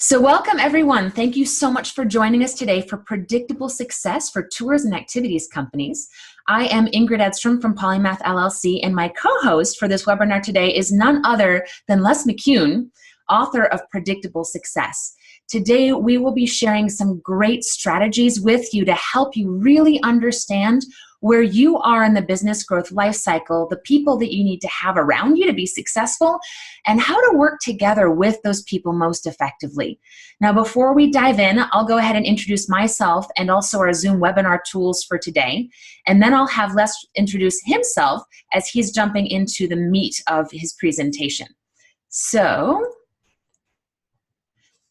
So welcome everyone. Thank you so much for joining us today for Predictable Success for Tours and Activities Companies. I am Ingrid Edstrom from Polymath LLC, and my co-host for this webinar today is none other than Les McKeown, author of Predictable Success. Today we will be sharing some great strategies with you to help you really understand where you are in the business growth life cycle, the people that you need to have around you to be successful, and how to work together with those people most effectively. Now, before we dive in, I'll go ahead and introduce myself and also our Zoom webinar tools for today. And then I'll have Les introduce himself as he's jumping into the meat of his presentation. So,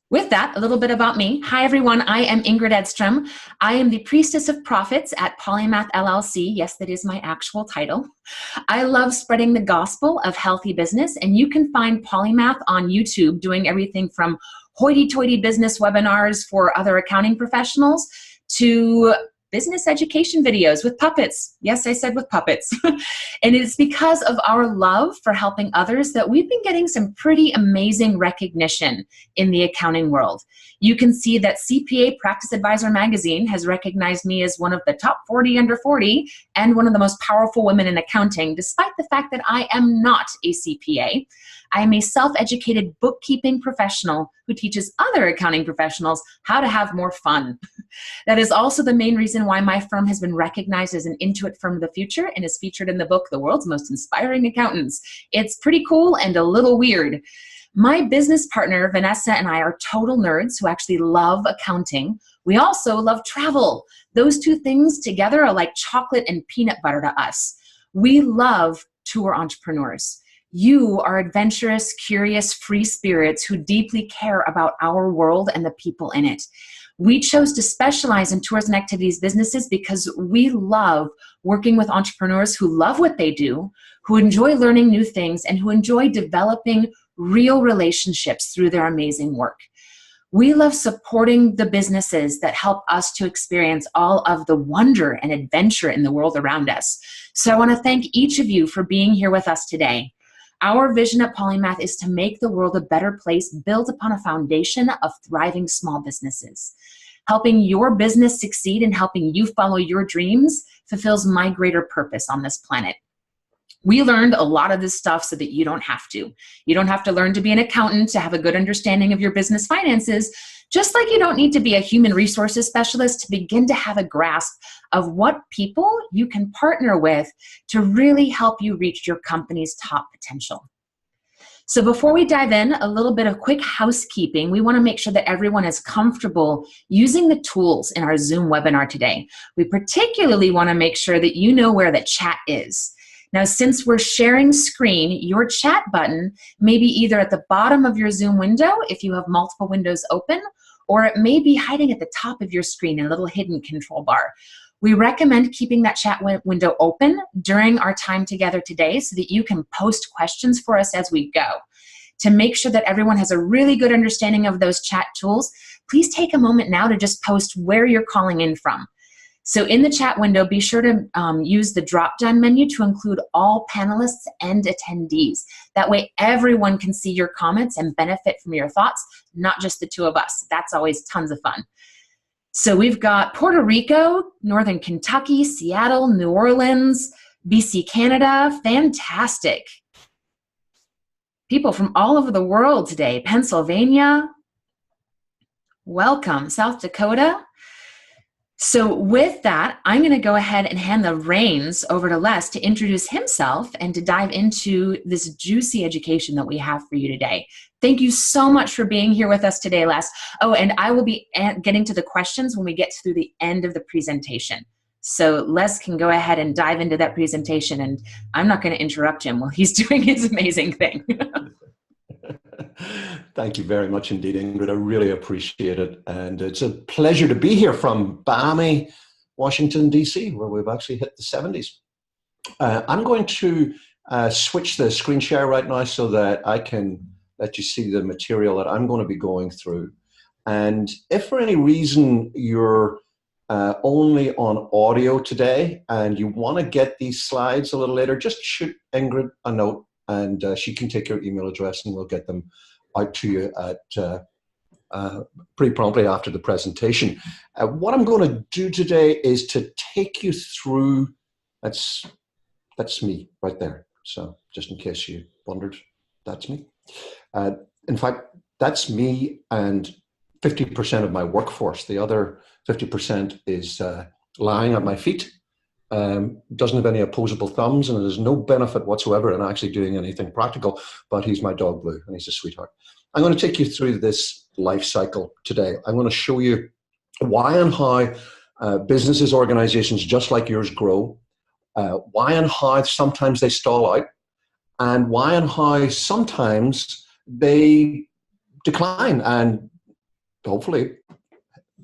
with that, a little bit about me. Hi, everyone. I am Ingrid Edstrom. I am the Priestess of Profits at Polymath LLC. Yes, that is my actual title. I love spreading the gospel of healthy business, and you can find Polymath on YouTube doing everything from hoity-toity business webinars for other accounting professionals to business education videos with puppets. Yes, I said with puppets. And it's because of our love for helping others that we've been getting some pretty amazing recognition in the accounting world. You can see that CPA Practice Advisor magazine has recognized me as one of the top 40 under 40 and one of the most powerful women in accounting, despite the fact that I am not a CPA. I am a self-educated bookkeeping professional who teaches other accounting professionals how to have more fun. That is also the main reason why my firm has been recognized as an Intuit firm of the future and is featured in the book, The World's Most Inspiring Accountants. It's pretty cool and a little weird. My business partner, Vanessa, and I are total nerds who actually love accounting. We also love travel. Those two things together are like chocolate and peanut butter to us. We love tour entrepreneurs. You are adventurous, curious, free spirits who deeply care about our world and the people in it. We chose to specialize in tours and activities businesses because we love working with entrepreneurs who love what they do, who enjoy learning new things, and who enjoy developing real relationships through their amazing work. We love supporting the businesses that help us to experience all of the wonder and adventure in the world around us. So I want to thank each of you for being here with us today. Our vision at Polymath is to make the world a better place built upon a foundation of thriving small businesses. Helping your business succeed and helping you follow your dreams fulfills my greater purpose on this planet. We learned a lot of this stuff so that you don't have to. You don't have to learn to be an accountant to have a good understanding of your business finances, just like you don't need to be a human resources specialist to begin to have a grasp of what people you can partner with to really help you reach your company's top potential. So before we dive in, a little bit of quick housekeeping. We want to make sure that everyone is comfortable using the tools in our Zoom webinar today. We particularly want to make sure that you know where the chat is. Now, since we're sharing screen, your chat button may be either at the bottom of your Zoom window if you have multiple windows open, or it may be hiding at the top of your screen in a little hidden control bar. We recommend keeping that chat window open during our time together today so that you can post questions for us as we go. To make sure that everyone has a really good understanding of those chat tools, please take a moment now to just post where you're calling in from. So in the chat window, be sure to use the drop-down menu to include all panelists and attendees. That way everyone can see your comments and benefit from your thoughts, not just the two of us. That's always tons of fun. So we've got Puerto Rico, Northern Kentucky, Seattle, New Orleans, BC, Canada. Fantastic. People from all over the world today. Pennsylvania. Welcome. South Dakota. So with that, I'm going to go ahead and hand the reins over to Les to introduce himself and to dive into this juicy education that we have for you today. Thank you so much for being here with us today, Les. Oh, and I will be getting to the questions when we get through the end of the presentation. So Les can go ahead and dive into that presentation, and I'm not going to interrupt him while he's doing his amazing thing. Thank you very much indeed, Ingrid. I really appreciate it. And it's a pleasure to be here from balmy Washington, D.C., where we've actually hit the 70s. I'm going to switch the screen share right now so that I can let you see the material that I'm going to be going through. And if for any reason you're only on audio today and you want to get these slides a little later, just shoot Ingrid a note and she can take your email address and we'll get them out to you pretty promptly after the presentation. What I'm going to do today is to take you through, that's me right there. So just in case you wondered, that's me. In fact, that's me and 50% of my workforce. The other 50% is lying at my feet, doesn't have any opposable thumbs, and there's no benefit whatsoever in actually doing anything practical, but he's my dog Blue, and he's a sweetheart. I'm going to take you through this life cycle today. I'm going to show you why and how businesses, organizations just like yours grow, why and how sometimes they stall out, and why and how sometimes they decline, and hopefully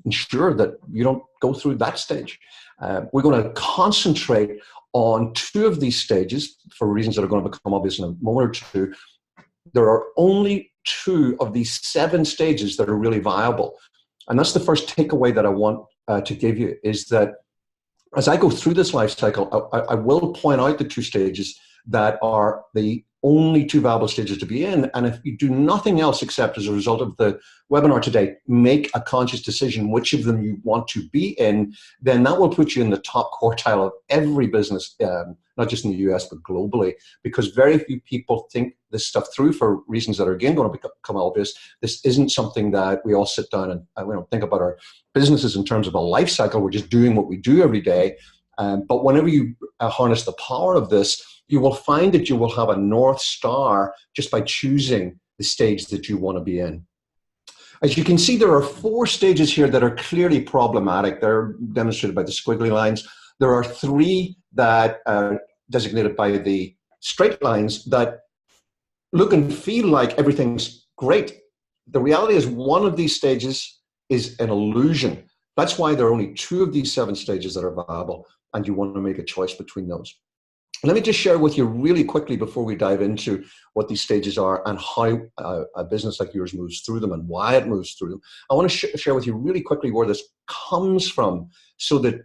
ensure that you don't go through that stage. We're going to concentrate on two of these stages for reasons that are going to become obvious in a moment or two. There are only two of these 7 stages that are really viable. And that's the first takeaway that I want to give you, is that as I go through this life cycle, I will point out the 2 stages that are the only 2 viable stages to be in. And if you do nothing else except as a result of the webinar today, make a conscious decision which of them you want to be in, then that will put you in the top quartile of every business, not just in the US, but globally, because very few people think this stuff through for reasons that are again going to become obvious. This isn't something that we all sit down and think about our businesses in terms of a life cycle. We're just doing what we do every day. But whenever you harness the power of this, you will find that you will have a North Star just by choosing the stage that you want to be in. As you can see, there are 4 stages here that are clearly problematic. They're demonstrated by the squiggly lines. There are 3 that are designated by the straight lines that look and feel like everything's great. The reality is one of these stages is an illusion. That's why there are only 2 of these 7 stages that are viable, and you want to make a choice between those. Let me just share with you really quickly before we dive into what these stages are and how a business like yours moves through them and why it moves through them. I want to share with you really quickly where this comes from, so that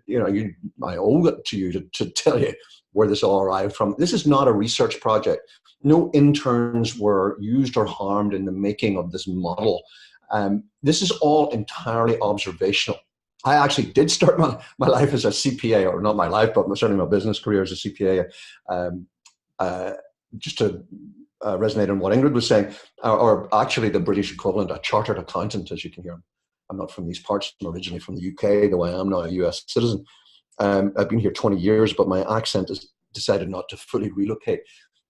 I owe it to you to tell you where this all arrived from. This is not a research project. No interns were used or harmed in the making of this model. This is all entirely observational. I actually did start my life as a CPA, or not my life, but certainly my business career as a CPA. Just to resonate on what Ingrid was saying, or actually the British equivalent, a chartered accountant, as you can hear. I'm not from these parts. I'm originally from the UK, though I am now a US citizen. I've been here 20 years, but my accent has decided not to fully relocate.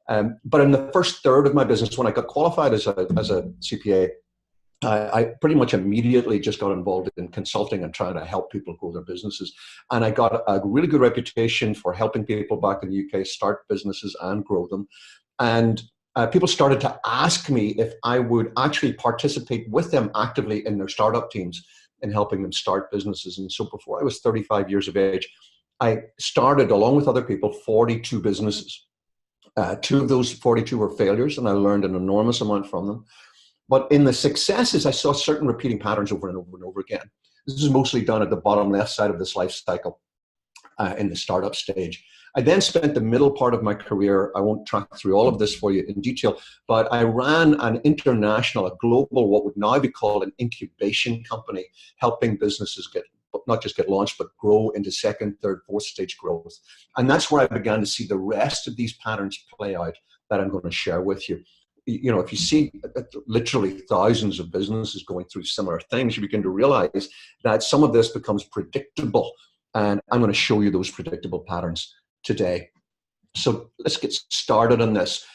But in the first third of my business, when I got qualified as a CPA, I pretty much immediately just got involved in consulting and trying to help people grow their businesses. And I got a really good reputation for helping people back in the UK start businesses and grow them. And people started to ask me if I would actually participate with them actively in their startup teams in helping them start businesses. And so before I was 35 years of age, I started, along with other people, 42 businesses. 2 of those 42 were failures, and I learned an enormous amount from them. But in the successes, I saw certain repeating patterns over and over and over again. This is mostly done at the bottom left side of this life cycle in the startup stage. I then spent the middle part of my career, I won't track through all of this for you in detail, but I ran an international, a global, what would now be called an incubation company, helping businesses not just get launched, but grow into 2nd, 3rd, 4th stage growth. And that's where I began to see the rest of these patterns play out that I'm going to share with you. If you see literally thousands of businesses going through similar things, you begin to realize that some of this becomes predictable. And I'm going to show you those predictable patterns today. So let's get started on this.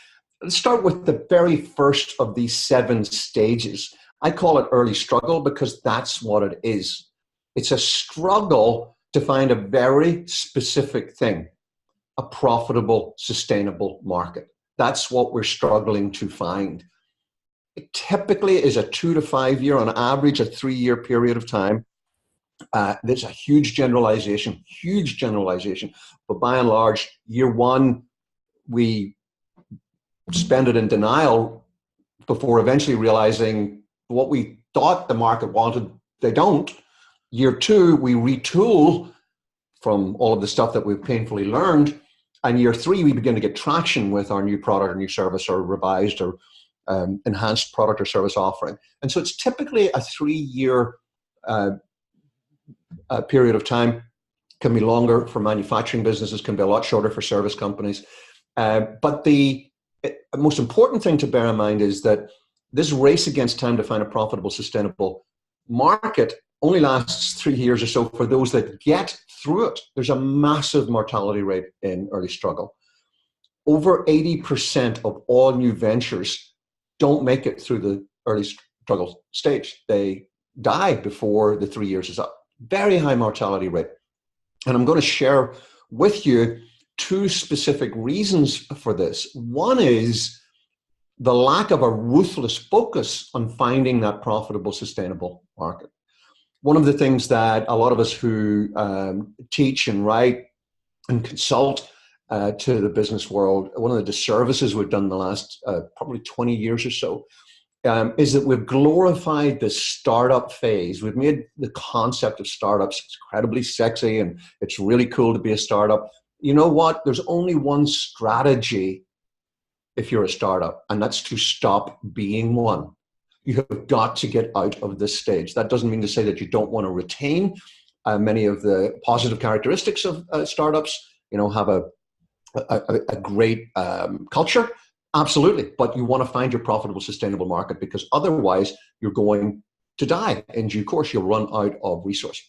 Let's start with the very first of these 7 stages. I call it early struggle because that's what it is. It's a struggle to find a very specific thing, a profitable, sustainable market. That's what we're struggling to find. It typically is a 2 to 5 year, on average, a 3-year period of time. There's a huge generalization. But by and large, year 1, we spend it in denial before eventually realizing what we thought the market wanted, they don't. Year 2, we retool from all of the stuff that we've painfully learned. And year 3, we begin to get traction with our new product or new service or revised or enhanced product or service offering. And so it's typically a 3-year period of time. Can be longer for manufacturing businesses, can be a lot shorter for service companies. But the most important thing to bear in mind is that this race against time to find a profitable, sustainable market only lasts 3 years or so for those that get through it. There's a massive mortality rate in early struggle. Over 80% of all new ventures don't make it through the early struggle stage. They die before the 3 years is up. Very high mortality rate. And I'm going to share with you 2 specific reasons for this. One is the lack of a ruthless focus on finding that profitable, sustainable market. One of the things that a lot of us who teach and write and consult to the business world, one of the disservices we've done in the last probably 20 years or so, is that we've glorified the startup phase. We've made the concept of startups incredibly sexy, and it's really cool to be a startup. You know what? There's only one strategy if you're a startup, and that's to stop being one. You have got to get out of this stage. That doesn't mean to say that you don't want to retain many of the positive characteristics of startups. You know, have a great culture. Absolutely, but you want to find your profitable, sustainable market, because otherwise you're going to die in due course. You'll run out of resource.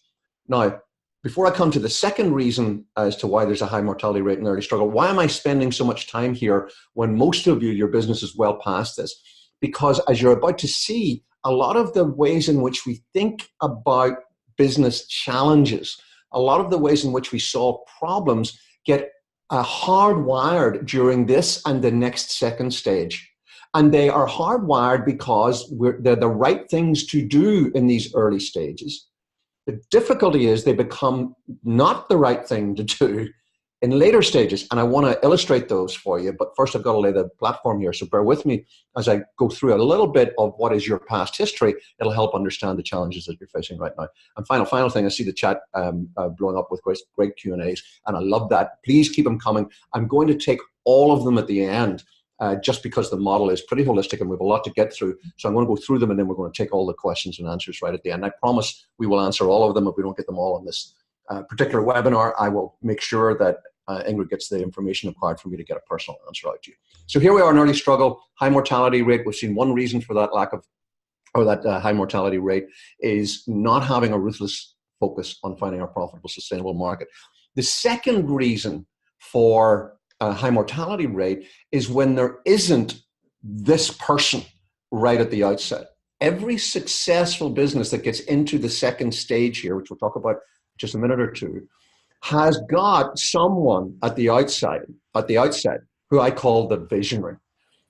Now, before I come to the second reason as to why there's a high mortality rate in early struggle, why am I spending so much time here when most of you, your business is well past this? Because as you're about to see, a lot of the ways in which we think about business challenges, a lot of the ways in which we solve problems get hardwired during this and the next second stage. And they are hardwired because they're the right things to do in these early stages. The difficulty is they become not the right thing to do in later stages. And I want to illustrate those for you. But first, I've got to lay the platform here. So bear with me as I go through a little bit of what is your past history. It'll help understand the challenges that you're facing right now. And final thing, I see the chat blowing up with great Q&As. And I love that. Please keep them coming. I'm going to take all of them at the end. Just because the model is pretty holistic and we have a lot to get through. So I'm going to go through them and then we're going to take all the questions and answers right at the end. I promise we will answer all of them. If we don't get them all on this particular webinar, I will make sure that Ingrid gets the information required for me to get a personal answer out to you. So here we are in early struggle, high mortality rate. We've seen one reason for that high mortality rate is not having a ruthless focus on finding a profitable, sustainable market. The second reason for high mortality rate is when there isn't this person right at the outset. Every successful business that gets into the second stage here, which we'll talk about in just a minute or two, has got someone at the outset who I call the visionary.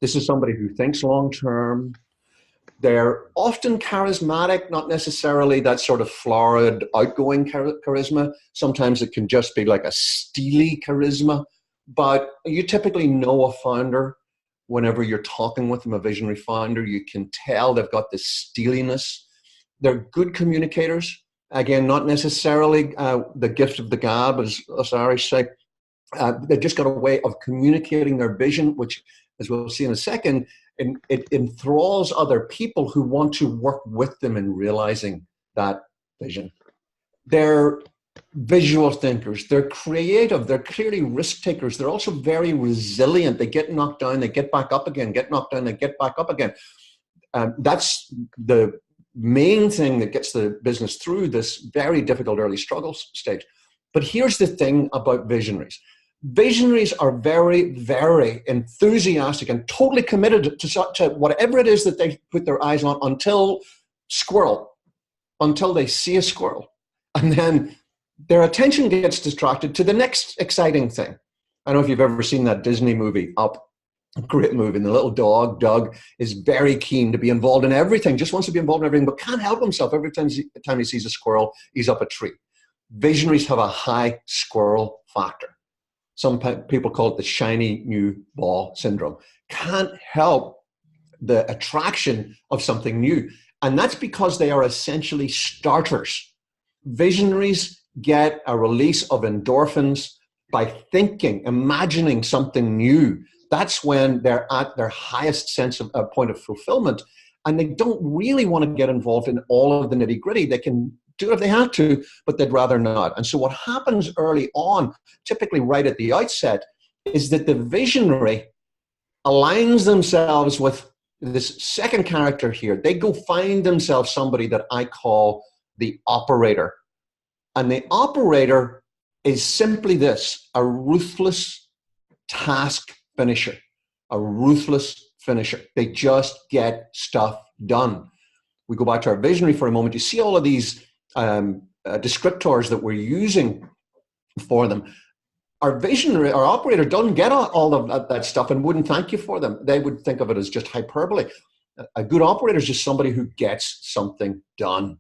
This is somebody who thinks long term. They're often charismatic, not necessarily that sort of florid, outgoing charisma. Sometimes it can just be like a steely charisma. But you typically know a founder whenever you're talking with them, a visionary founder. You can tell they've got this steeliness. They're good communicators. Again, not necessarily the gift of the gab, as us Irish say. They've just got a way of communicating their vision, which, as we'll see in a second, it enthralls other people who want to work with them in realizing that vision. They're visual thinkers. They're creative. They're clearly risk takers. They're also very resilient. They get knocked down, they get back up again, get knocked down, they get back up again. That's the main thing that gets the business through this very difficult early struggle stage. But here's the thing about visionaries. Visionaries are very, very enthusiastic and totally committed to whatever it is that they put their eyes on until they see a squirrel. And then their attention gets distracted to the next exciting thing. I don't know if you've ever seen that Disney movie, Up. Great movie. And the little dog, Doug, is very keen to be involved in everything, just wants to be involved in everything, but can't help himself. Every time he sees a squirrel, he's up a tree. Visionaries have a high squirrel factor. Some people call it the shiny new ball syndrome. Can't help the attraction of something new. And that's because they are essentially starters. Visionaries get a release of endorphins by thinking, imagining something new That's when they're at their highest sense of point of fulfillment, and they don't really want to get involved in all of the nitty gritty. They can do it if they have to, but they'd rather not. And so what happens early on, typically right at the outset, is that the visionary aligns themselves with this second character here. They go find themselves somebody that I call the operator. And the operator is simply this: a ruthless task finisher. A ruthless finisher. They just get stuff done. We go back to our visionary for a moment. You see all of these descriptors that we're using for them. Our visionary, our operator doesn't get all of that stuff and wouldn't thank you for them. They would think of it as just hyperbole. A good operator is just somebody who gets something done.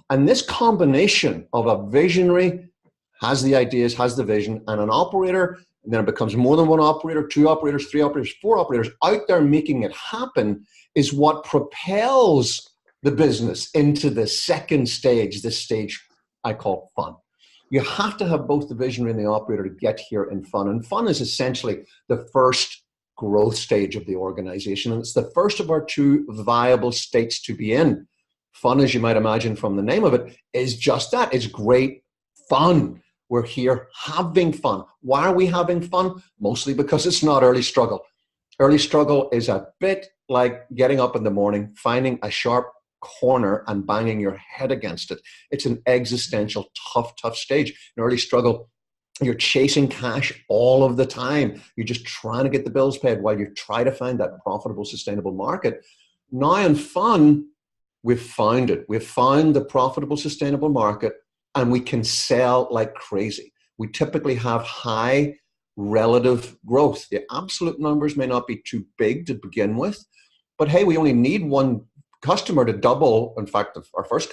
And this combination of a visionary, has the ideas, has the vision, and an operator, and then it becomes more than one operator, 2 operators, 3 operators, 4 operators out there making it happen, is what propels the business into the second stage, this stage I call fun. You have to have both the visionary and the operator to get here in fun. And fun is essentially the first growth stage of the organization. And it's the first of our 2 viable states to be in. Fun, as you might imagine from the name of it, is just that. It's great fun. We're here having fun. Why are we having fun? Mostly because it's not early struggle. Early struggle is a bit like getting up in the morning, finding a sharp corner and banging your head against it. It's an existential, tough stage. In early struggle, you're chasing cash all of the time. You're just trying to get the bills paid while you try to find that profitable, sustainable market. Now in fun, we've found it. We've found the profitable, sustainable market, and we can sell like crazy. We typically have high relative growth. The absolute numbers may not be too big to begin with, but hey, we only need one customer to double. In fact, our first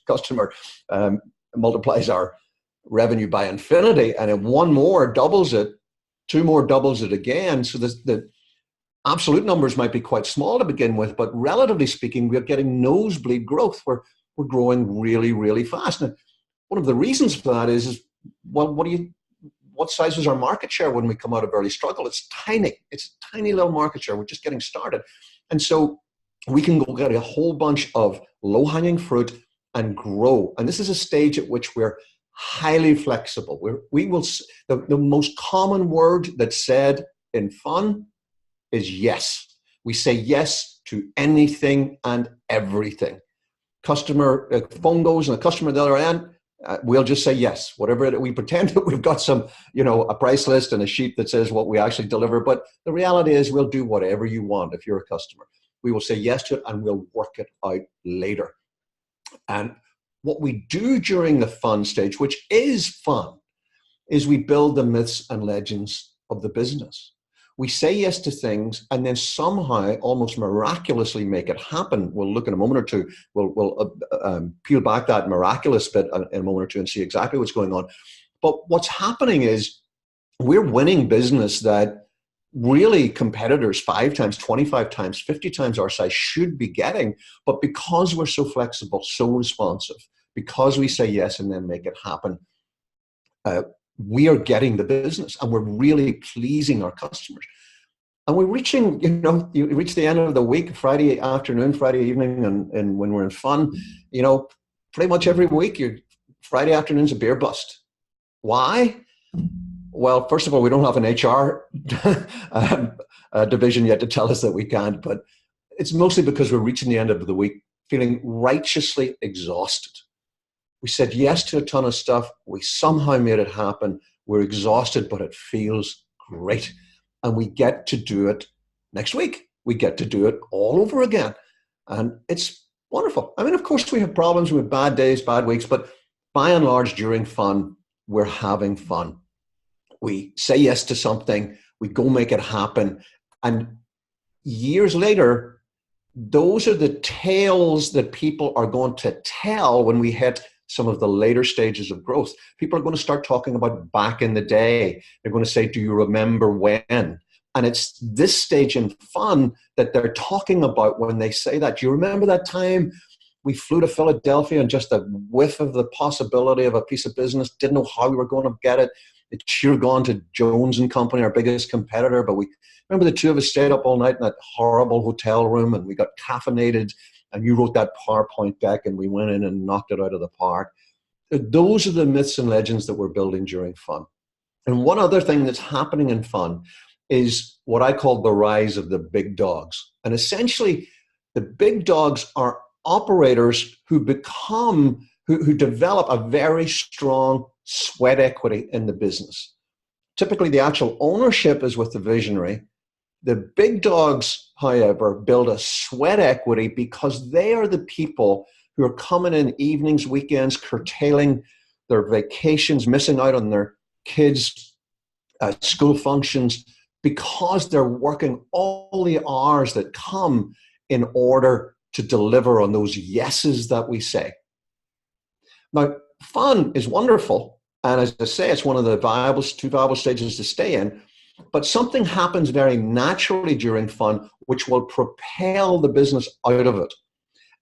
customer multiplies our revenue by infinity, and if one more doubles it, 2 more doubles it again. So the absolute numbers might be quite small to begin with, but relatively speaking, we're getting nosebleed growth. We're growing really, really fast. And one of the reasons for that is well, what size is our market share when we come out of early struggle? It's tiny. It's a tiny little market share. We're just getting started. And so we can go get a whole bunch of low-hanging fruit and grow. And this is a stage at which we're highly flexible. The most common word that's said in fun is yes. We say yes to anything and everything. Customer phone goes and the customer on the other end, we'll just say yes. Whatever we pretend that we've got some, a price list and a sheet that says what we actually deliver. But the reality is we'll do whatever you want if you're a customer. We will say yes to it and we'll work it out later. And what we do during the fun stage, which is fun, is we build the myths and legends of the business. We say yes to things and then somehow almost miraculously make it happen. We'll look in a moment or two. We'll peel back that miraculous bit in a moment or two and see exactly what's going on. But what's happening is we're winning business that really competitors 5 times, 25 times, 50 times our size should be getting. But because we're so flexible, so responsive, because we say yes and then make it happen, we are getting the business and we're really pleasing our customers. And we're reaching, you reach the end of the week, Friday afternoon, Friday evening, and when we're in fun, pretty much every week, Friday afternoon's a beer bust. Why? Well, first of all, we don't have an HR division yet to tell us that we can't, but it's mostly because we're reaching the end of the week feeling righteously exhausted. We said yes to a ton of stuff. We somehow made it happen. We're exhausted, but it feels great. And we get to do it next week. We get to do it all over again. And it's wonderful. I mean, of course, we have problems with bad days, bad weeks, but by and large, during fun, we're having fun. We say yes to something. We go make it happen. And years later, those are the tales that people are going to tell when we hit some of the later stages of growth. People are going to start talking about back in the day. They're going to say, do you remember when? And it's this stage in fun that they're talking about when they say that. Do you remember that time We flew to Philadelphia and just a whiff of the possibility of a piece of business, didn't know how we were going to get it. It should have gone to Jones and Company, our biggest competitor, but we remember the two of us stayed up all night in that horrible hotel room and we got caffeinated and you wrote that PowerPoint deck and we went in and knocked it out of the park. Those are the myths and legends that we're building during fun. And one other thing that's happening in fun is what I call the rise of the big dogs. And essentially, the big dogs are operators who develop a very strong sweat equity in the business. Typically, the actual ownership is with the visionary. The big dogs, however, build a sweat equity because they are the people who are coming in evenings, weekends, curtailing their vacations, missing out on their kids' school functions because they're working all the hours that come in order to deliver on those yeses that we say. Now, fun is wonderful. And as I say, it's one of the two viable stages to stay in. But something happens very naturally during fun, which will propel the business out of it.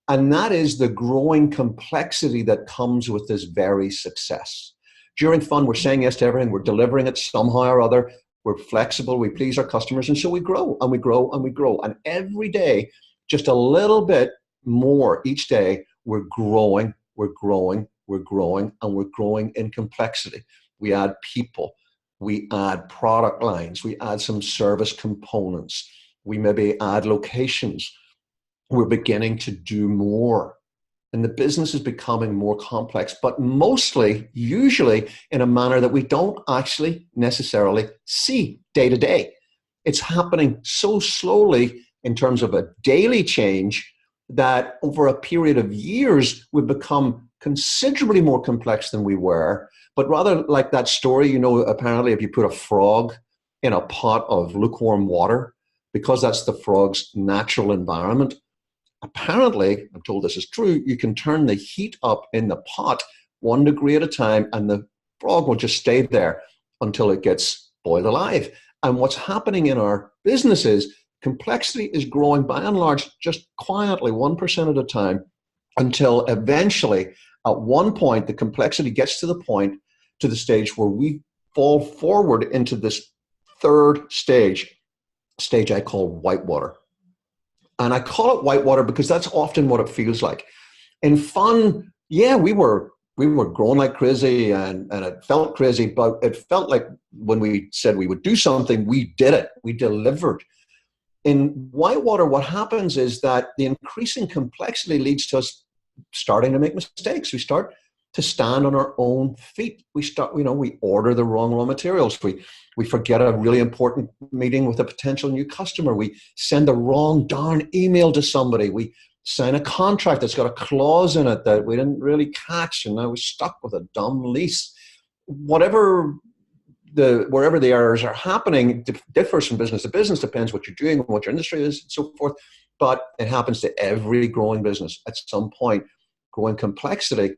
And that is the growing complexity that comes with this very success. During fun, we're saying yes to everything. We're delivering it somehow or other. We're flexible. We please our customers. And so we grow and we grow and we grow. And every day, just a little bit more each day, we're growing, we're growing, we're growing, and we're growing in complexity. We add people. We add product lines. We add some service components. We maybe add locations. We're beginning to do more. And the business is becoming more complex, but mostly, usually, in a manner that we don't actually necessarily see day to day. It's happening so slowly in terms of a daily change that over a period of years, we've become considerably more complex than we were. But rather like that story, apparently if you put a frog in a pot of lukewarm water, because that's the frog's natural environment, apparently, I'm told this is true, you can turn the heat up in the pot 1 degree at a time and the frog will just stay there until it gets boiled alive. And what's happening in our business is complexity is growing by and large just quietly 1% at a time until eventually at one point the complexity gets to the stage where we fall forward into this third stage I call Whitewater. And I call it Whitewater because that's often what it feels like. In fun, yeah, we were growing like crazy and it felt crazy, but it felt like when we said we would do something, we did it. We delivered. In Whitewater, what happens is that the increasing complexity leads to us starting to make mistakes. We start to stand on our own feet. We order the wrong raw materials. We forget a really important meeting with a potential new customer. We send the wrong darn email to somebody. We sign a contract that's got a clause in it that we didn't really catch, and now we're stuck with a dumb lease. Wherever the errors are happening differs from business to business, depends what you're doing, what your industry is, and so forth. But it happens to every growing business. At some point, growing complexity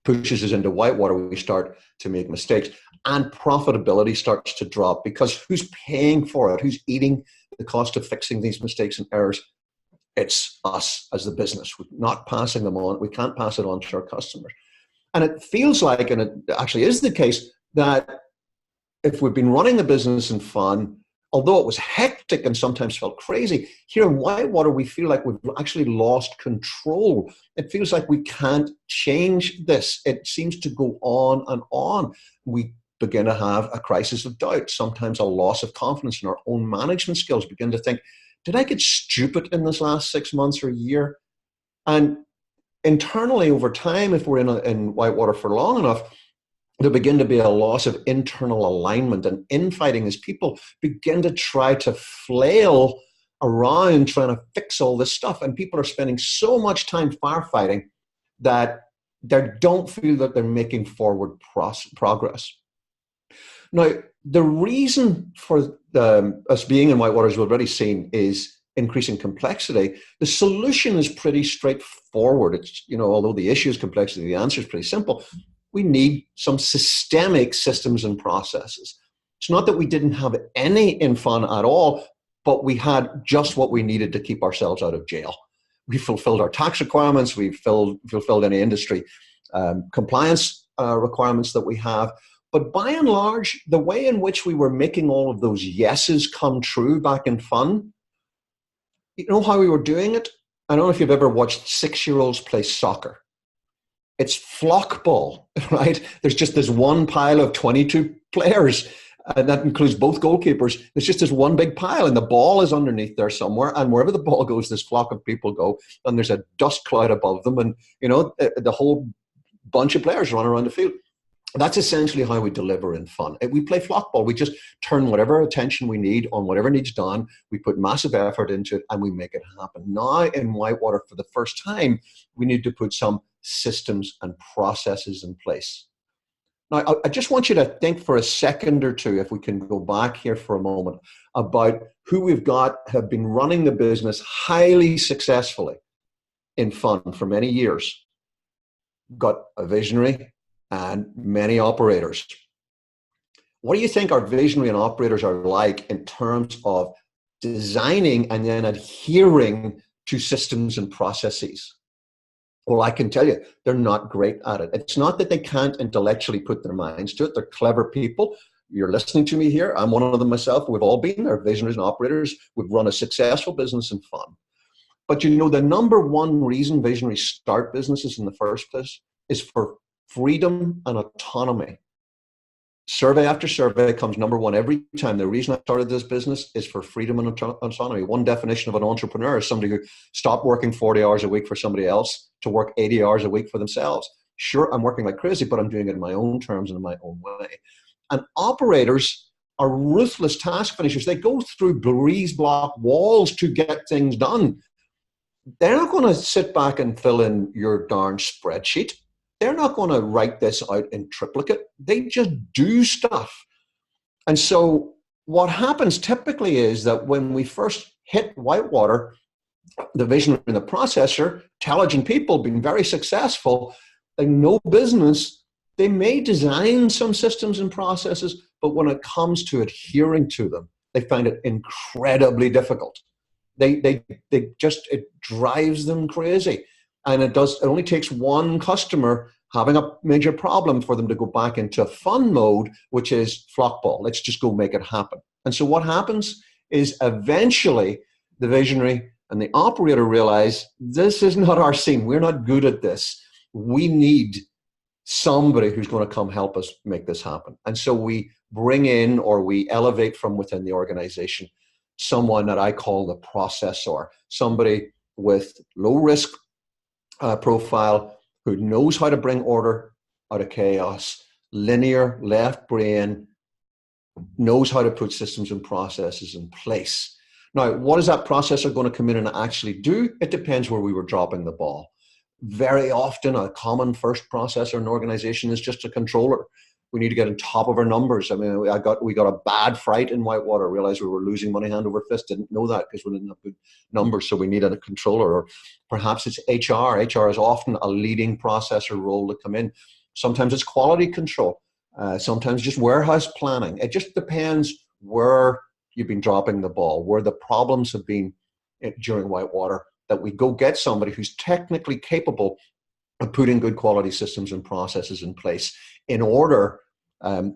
pushes us into Whitewater. We start to make mistakes and profitability starts to drop because who's paying for it? Who's eating the cost of fixing these mistakes and errors? It's us as the business. We're not passing them on. We can't pass it on to our customers. And it feels like, and it actually is the case, that if we've been running the business in fun, although it was hectic and sometimes felt crazy, here in Whitewater, we feel like we've actually lost control. It feels like we can't change this. It seems to go on and on. We begin to have a crisis of doubt, sometimes a loss of confidence in our own management skills, begin to think, did I get stupid in this last 6 months or a year? And internally over time, if we're in Whitewater for long enough, there'll begin to be a loss of internal alignment and infighting as people begin to try to flail around trying to fix all this stuff. And people are spending so much time firefighting that they don't feel that they're making forward progress. Now, the reason for us being in Whitewater, as we've already seen, is increasing complexity. The solution is pretty straightforward. It's, although the issue is complexity, the answer is pretty simple. We need some systemic systems and processes. It's not that we didn't have any in fun at all, but we had just what we needed to keep ourselves out of jail. we fulfilled our tax requirements, we fulfilled any industry compliance requirements that we have. But by and large, the way in which we were making all of those yeses come true back in fun, you know how we were doing it? I don't know if you've ever watched 6-year-olds play soccer. It's flock ball, right? There's just this one pile of 22 players, and that includes both goalkeepers. There's just this one big pile, and the ball is underneath there somewhere, and wherever the ball goes, this flock of people go, and there's a dust cloud above them, and the whole bunch of players run around the field. That's essentially how we deliver in fun. We play flock ball. We just turn whatever attention we need on whatever needs done. We put massive effort into it, and we make it happen. Now in Whitewater, for the first time, we need to put some systems and processes in place. Now, I just want you to think for a second or two, if we can go back here for a moment, about who we've got have been running the business highly successfully in fun for many years. Got a visionary and many operators. What do you think our visionary and operators are like in terms of designing and then adhering to systems and processes? Well, I can tell you, they're not great at it. It's not that they can't intellectually put their minds to it. They're clever people. You're listening to me here. I'm one of them myself. We've all been there, visionaries and operators. We've run a successful business in fun. But the number one reason visionaries start businesses in the first place is for freedom and autonomy. Survey after survey comes number one every time. The reason I started this business is for freedom and autonomy. One definition of an entrepreneur is somebody who stopped working 40 hours a week for somebody else to work 80 hours a week for themselves. Sure, I'm working like crazy, but I'm doing it in my own terms and in my own way. And operators are ruthless task finishers. They go through breeze block walls to get things done. They're not going to sit back and fill in your darn spreadsheet. They're not going to write this out in triplicate. They just do stuff. And so what happens typically is that when we first hit Whitewater, the visionary and the processor, intelligent people being very successful, they know business, they may design some systems and processes, but when it comes to adhering to them, they find it incredibly difficult. It drives them crazy. And it only takes one customer having a major problem for them to go back into fun mode, which is flock ball. Let's just go make it happen. And so what happens is eventually the visionary and the operator realize this is not our scene. We're not good at this. We need somebody who's going to come help us make this happen. And so we bring in, or we elevate from within the organization, someone that I call the processor, somebody with low risk profile, who knows how to bring order out of chaos, linear, left brain, knows how to put systems and processes in place. Now, what is that processor going to come in and actually do? It depends where we were dropping the ball. Very often, a common first processor in an organization is just a controller. We need to get on top of our numbers. I mean, we got a bad fright in Whitewater, realized we were losing money hand over fist, didn't know that because we didn't have good numbers, so we needed a controller. Or perhaps it's HR. HR is often a leading processor role to come in. Sometimes it's quality control. Sometimes just warehouse planning. It just depends where you've been dropping the ball, where the problems have been during Whitewater, that we go get somebody who's technically capable of putting good quality systems and processes in place in order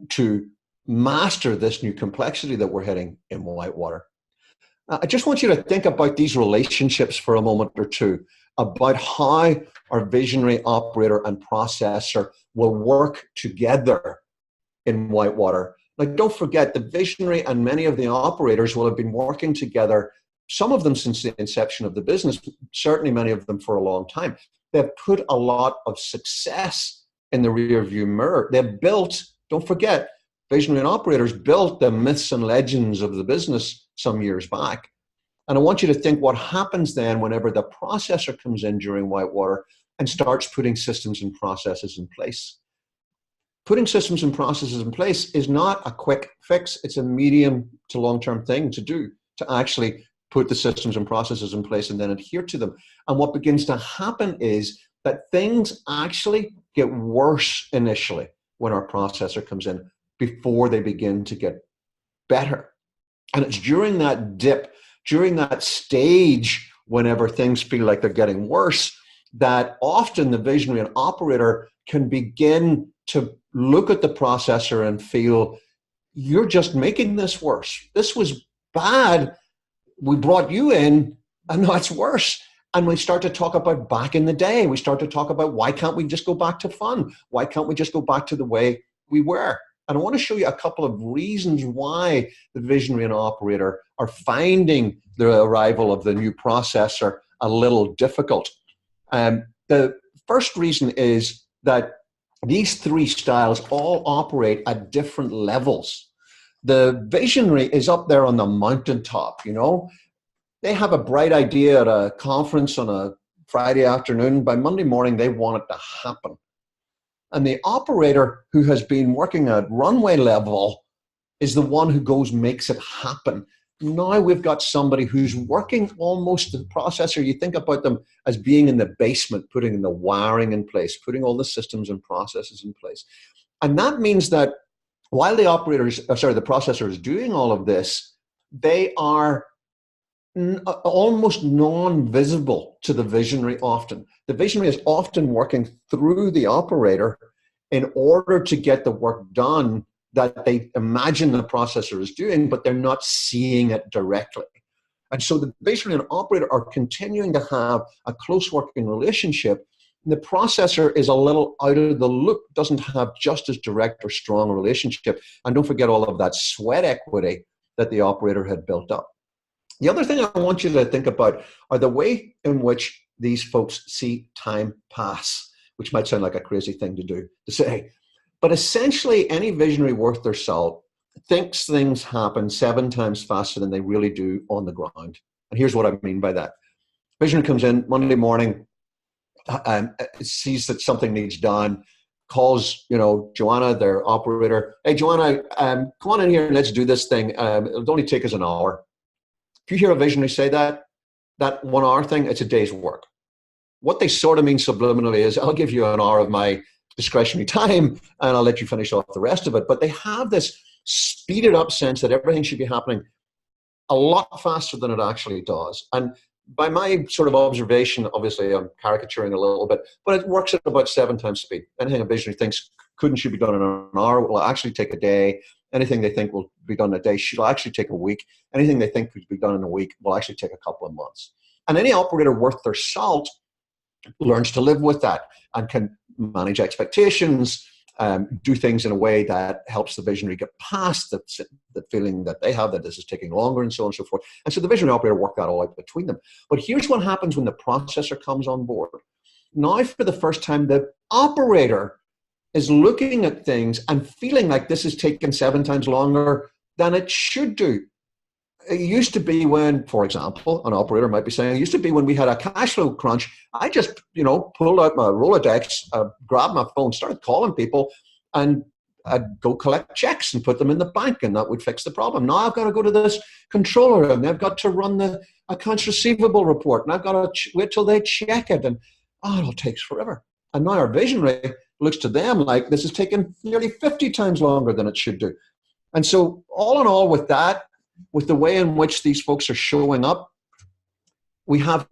to master this new complexity that we're hitting in Whitewater. I just want you to think about these relationships for a moment or two, about how our visionary, operator, and processor will work together in Whitewater. Like, don't forget, the visionary and many of the operators will have been working together, some of them since the inception of the business, certainly many of them for a long time. They've put a lot of success in the rearview mirror. They've built, don't forget, visionary and operators built the myths and legends of the business some years back. And I want you to think what happens then whenever the processor comes in during Whitewater and starts putting systems and processes in place. Putting systems and processes in place is not a quick fix. It's a medium to long-term thing to do, to actually put the systems and processes in place and then adhere to them. And what begins to happen is that things actually get worse initially when our processor comes in before they begin to get better. And it's during that dip, during that stage whenever things feel like they're getting worse, that often the visionary and operator can begin to look at the processor and feel, you're just making this worse. This was bad. We brought you in, and now it's worse. And we start to talk about back in the day. We start to talk about, why can't we just go back to fun? Why can't we just go back to the way we were? And I want to show you a couple of reasons why the visionary and operator are finding the arrival of the new processor a little difficult. The first reason is that these three styles all operate at different levels. The visionary is up there on the mountaintop, you know. They have a bright idea at a conference on a Friday afternoon. By Monday morning, they want it to happen. And the operator, who has been working at runway level, is the one who goes, makes it happen. Now we've got somebody who's working almost the processor. You think about them as being in the basement, putting the wiring in place, putting all the systems and processes in place. And that means that while the processor is doing all of this, they are almost non-visible to the visionary often. The visionary is often working through the operator in order to get the work done that they imagine the processor is doing, but they're not seeing it directly. And so the visionary and operator are continuing to have a close working relationship. The processor is a little out of the loop, doesn't have just as direct or strong a relationship. And don't forget all of that sweat equity that the operator had built up. The other thing I want you to think about are the way in which these folks see time pass, which might sound like a crazy thing to say. But essentially, any visionary worth their salt thinks things happen 7 times faster than they really do on the ground. And here's what I mean by that. Visionary comes in Monday morning, sees that something needs done, calls, Joanna, their operator. Hey, Joanna, come on in here and let's do this thing. It'll only take us an hour. If you hear a visionary say that 1 hour thing, it's a day's work. What they sort of mean subliminally is, I'll give you an hour of my discretionary time and I'll let you finish off the rest of it. But they have this speeded up sense that everything should be happening a lot faster than it actually does. And by my sort of observation, obviously I'm caricaturing a little bit, but it works at about 7 times speed. Anything a visionary thinks should be done in an hour will actually take a day. Anything they think will be done in a day should actually take a week. Anything they think could be done in a week will actually take a couple of months. And any operator worth their salt learns to live with that and can manage expectations, do things in a way that helps the visionary get past the feeling that they have that this is taking longer and so on and so forth. And so the visionary operator work that all out between them. But here's what happens when the processor comes on board. Now, for the first time, the operator is looking at things and feeling like this is taking 7 times longer than it should do. It used to be when, for example, an operator might be saying, it used to be when we had a cash flow crunch, I just, pulled out my Rolodex, grabbed my phone, started calling people, and I'd go collect checks and put them in the bank, and that would fix the problem. Now I've got to go to this controller, and I've got to run the accounts receivable report, and I've got to wait till they check it, and it all takes forever. And now our visionary looks to them like this is taking nearly 50 times longer than it should do. And so all in all with that, with the way in which these folks are showing up, we have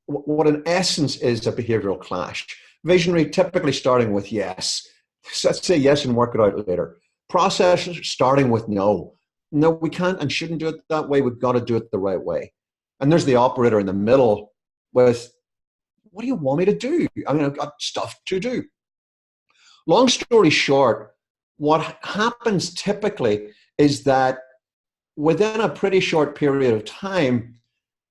what in essence is a behavioral clash. Visionary typically starting with yes. So let's say yes and work it out later. Processor starting with no. No, we can't and shouldn't do it that way. We've got to do it the right way. And there's the operator in the middle with, what do you want me to do? I mean, I've got stuff to do. Long story short, what happens typically is that within a pretty short period of time,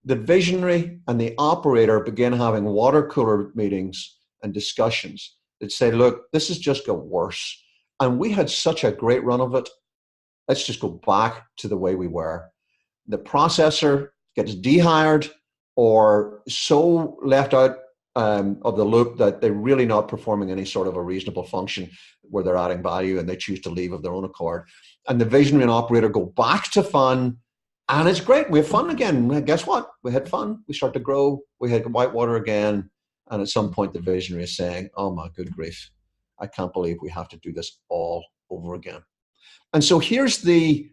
the visionary and the operator begin having water cooler meetings and discussions that say, look, this has just got worse. And we had such a great run of it. Let's just go back to the way we were. The processor gets dehired or so left out of the loop that they're really not performing any sort of a reasonable function where they're adding value and they choose to leave of their own accord. And the visionary and operator go back to fun, and it's great. We have fun again. Guess what? We had fun. We start to grow. We had Whitewater again. And at some point, the visionary is saying, oh my good grief, I can't believe we have to do this all over again. And so here's the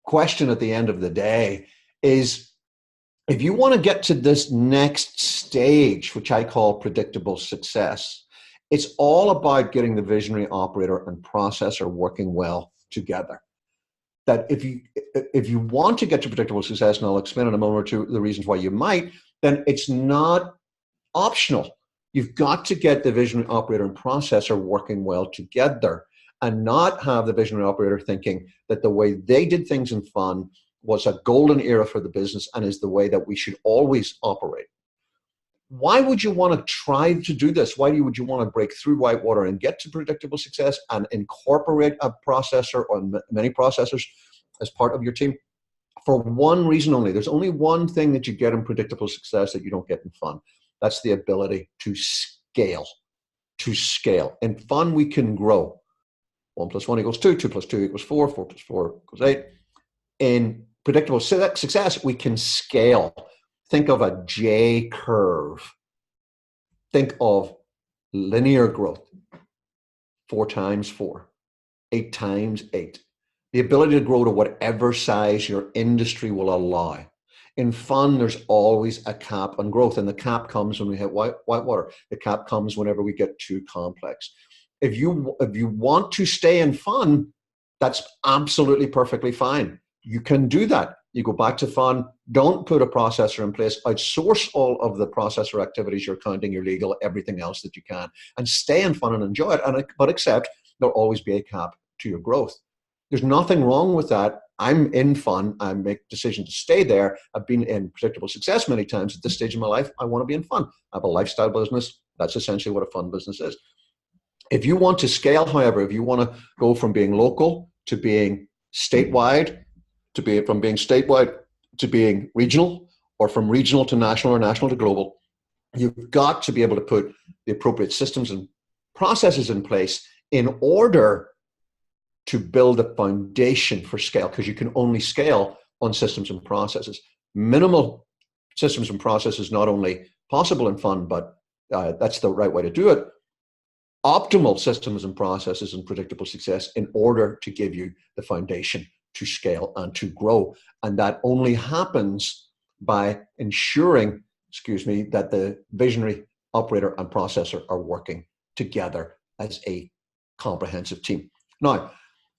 question at the end of the day is, if you want to get to this next stage, which I call predictable success, it's all about getting the visionary, operator, and processor working well together. That if you want to get to predictable success, and I'll explain in a moment or two the reasons why you might, then it's not optional. You've got to get the visionary, operator, and processor working well together, and not have the visionary operator thinking that the way they did things in fun was a golden era for the business and is the way that we should always operate. Why would you want to try to do this? Why would you want to break through Whitewater and get to predictable success and incorporate a processor or many processors as part of your team? For one reason only. There's only one thing that you get in predictable success that you don't get in fun. That's the ability to scale. To scale. In fun, we can grow. 1 + 1 = 2, 2 + 2 = 4, 4 + 4 = 8. In predictable success, we can scale. Think of a J curve. Think of linear growth. 4 × 4, 8 × 8. The ability to grow to whatever size your industry will allow. In fun, there's always a cap on growth, and the cap comes when we hit Whitewater. The cap comes whenever we get too complex. If you want to stay in fun, that's absolutely perfectly fine. You can do that. You go back to fun, don't put a processor in place, outsource all of the processor activities, your accounting, your legal, everything else that you can, and stay in fun and enjoy it, but accept there'll always be a cap to your growth. There's nothing wrong with that. I'm in fun. I make decisions to stay there. I've been in predictable success many times. At this stage of my life, I want to be in fun. I have a lifestyle business. That's essentially what a fun business is. If you want to scale, however, if you want to go from being local to being statewide, from being statewide to being regional, or from regional to national or national to global, you've got to be able to put the appropriate systems and processes in place in order to build a foundation for scale, because you can only scale on systems and processes. Minimal systems and processes not only possible in fun, but that's the right way to do it. Optimal systems and processes and predictable success in order to give you the foundation to scale and to grow. And that only happens by ensuring, that the visionary, operator, and processor are working together as a comprehensive team. Now, if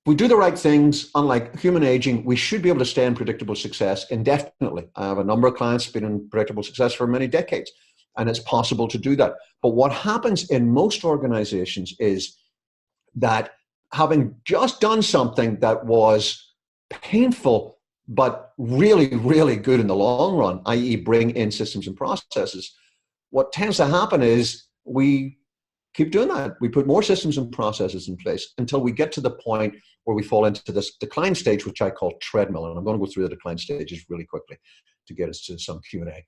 we do the right things, unlike human aging, we should be able to stay in predictable success indefinitely. I have a number of clients who've been in predictable success for many decades, and it's possible to do that. But what happens in most organizations is that having just done something that was painful, but really, really good in the long run, i.e. bring in systems and processes, what tends to happen is we keep doing that. We put more systems and processes in place until we get to the point where we fall into this decline stage, which I call treadmill. And I'm going to go through the decline stages really quickly to get us to some Q&A.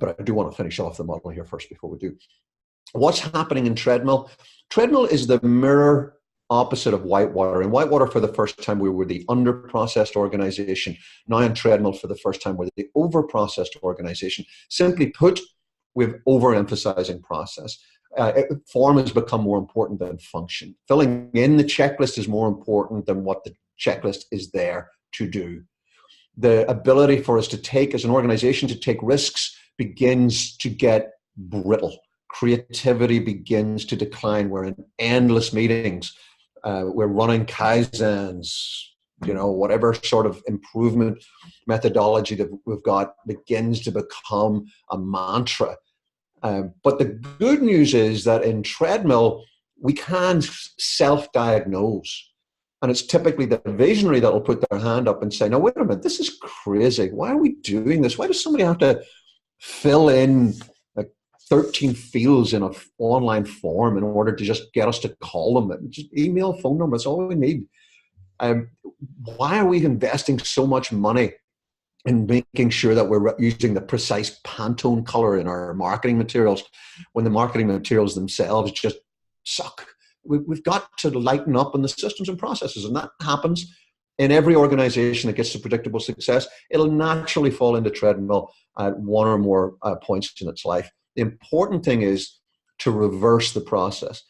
But I do want to finish off the model here first before we do. What's happening in treadmill? Treadmill is the mirror opposite of Whitewater. In Whitewater, for the first time, we were the under-processed organization. Now in treadmill, for the first time, we're the over-processed organization. Simply put, we're overemphasizing process. Form has become more important than function. Filling in the checklist is more important than what the checklist is there to do. The ability for us to take, as an organization, to take risks begins to get brittle. Creativity begins to decline. We're in endless meetings. We're running Kaizens, whatever sort of improvement methodology that we've got begins to become a mantra. But the good news is that in treadmill, we can self-diagnose. And it's typically the visionary that will put their hand up and say, no, wait a minute, this is crazy. Why are we doing this? Why does somebody have to fill in 13 fields in an online form in order to just get us to call them? Just email, phone number, that's all we need. Why are we investing so much money in making sure that we're using the precise Pantone color in our marketing materials when the marketing materials themselves just suck? We've got to lighten up on the systems and processes, and that happens in every organization that gets to predictable success. It'll naturally fall into treadmill at one or more points in its life. The important thing is to reverse the process,